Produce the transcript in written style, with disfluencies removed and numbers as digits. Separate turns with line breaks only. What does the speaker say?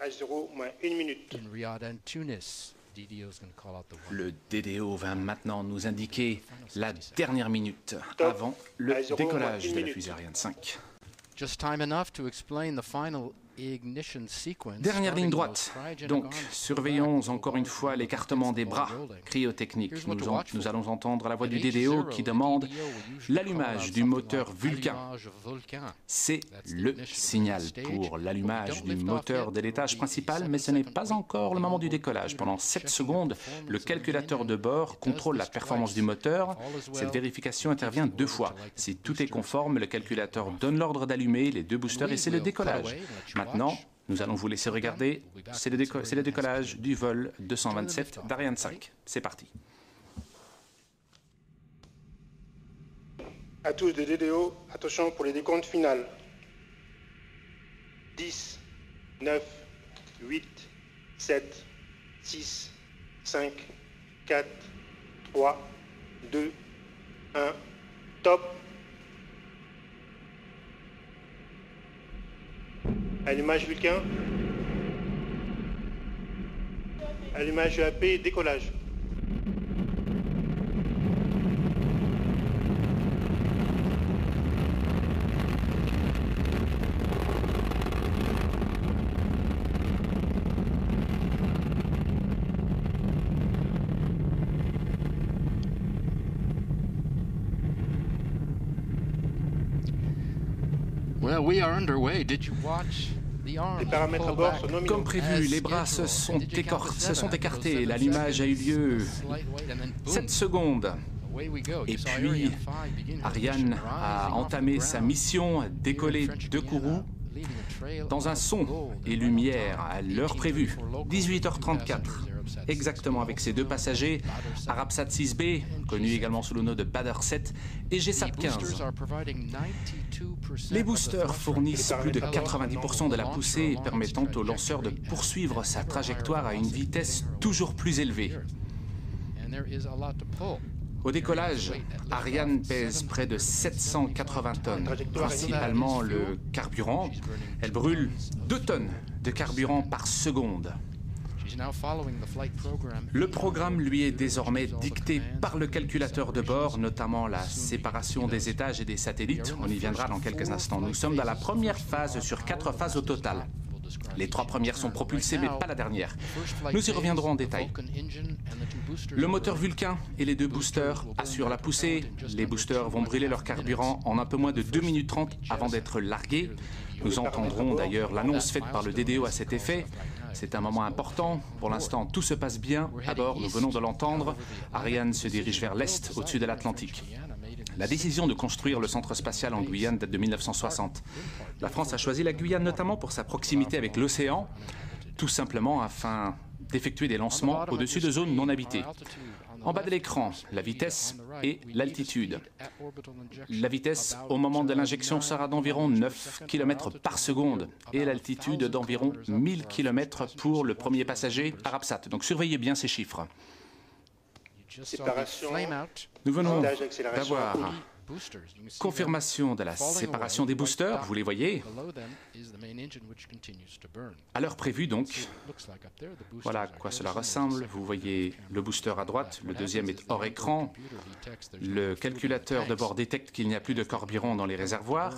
H0 moins 1 minute.
In Riyadh and Tunis, DDO is going to call out the one.
Le DDO va maintenant nous indiquer la dernière minute
Top.
avant le
À 0,
décollage
moins
de
une
la fusée
minute.
Ariane 5.
Just time enough to explain the final ignition sequence.
Dernière ligne
starting
droite.
with cryogenic
Donc,
arms
surveillons
pulled back
encore une fois l'écartement des bras cryotechniques. Nous allons entendre la voix du DDO qui demande l'allumage du moteur Vulcain. C'est le signal pour l'allumage du moteur de l'étage principal, mais ce n'est pas encore le moment du décollage. Pendant 7 secondes, le calculateur de bord contrôle la performance du moteur. Cette vérification intervient 2 fois. Si tout est conforme, le calculateur donne l'ordre d'allumer les 2 boosters et c'est le décollage. Maintenant, nous allons vous laisser regarder. C'est le décollage du vol 227 d'Ariane 5. C'est parti.
À tous de DDO, attention pour les décomptes finales. 10, 9, 8, 7, 6, 5, 4, 3, 2, 1, top. Allumage Vulcain. Allumage EAP, décollage.
Well, we are underway. Did you watch the arms
Les paramètres à
pull
bord
back?
sont nominaux.
Comme prévu, les bras se sont écartés. L'allumage a eu lieu 7 secondes. Et puis, Ariane a entamé sa mission, décoller de Kourou dans un son et lumière à l'heure prévue, 18h34, exactement avec ses 2 passagers, Arabsat 6B, connu également sous le nom de Badr 7, et GSAT 15. Les boosters fournissent plus de 90% de la poussée, permettant au lanceur de poursuivre sa trajectoire à une vitesse toujours plus élevée. Au décollage, Ariane pèse près de 780 tonnes, principalement le carburant. Elle brûle 2 tonnes de carburant par seconde. Le programme lui est désormais dicté par le calculateur de bord, notamment la séparation des étages et des satellites. On y viendra dans quelques instants. Nous sommes dans la première phase sur 4 phases au total. Les 3 premières sont propulsées, mais pas la dernière. Nous y reviendrons en détail. Le moteur Vulcain et les 2 boosters assurent la poussée. Les boosters vont brûler leur carburant en un peu moins de 2 minutes 30 avant d'être largués. Nous entendrons d'ailleurs l'annonce faite par le DDO à cet effet. C'est un moment important. Pour l'instant, tout se passe bien. À bord, nous venons de l'entendre. Ariane se dirige vers l'est, au-dessus de l'Atlantique. La décision de construire le centre spatial en Guyane date de 1960. La France a choisi la Guyane notamment pour sa proximité avec l'océan, tout simplement afin d'effectuer des lancements au-dessus de zones non habitées. En bas de l'écran, la vitesse et l'altitude. La vitesse au moment de l'injection sera d'environ 9 km par seconde et l'altitude d'environ 1000 km pour le premier passager Arabsat. Donc surveillez bien ces chiffres.
Séparation.
Nous venons
Montage d'accélération
d'avoir
accompli.
confirmation de la séparation des boosters, vous les voyez, à l'heure prévue donc. Voilà à quoi cela ressemble. Vous voyez le booster à droite, le deuxième est hors écran. Le calculateur de bord détecte qu'il n'y a plus de carburant dans les réservoirs.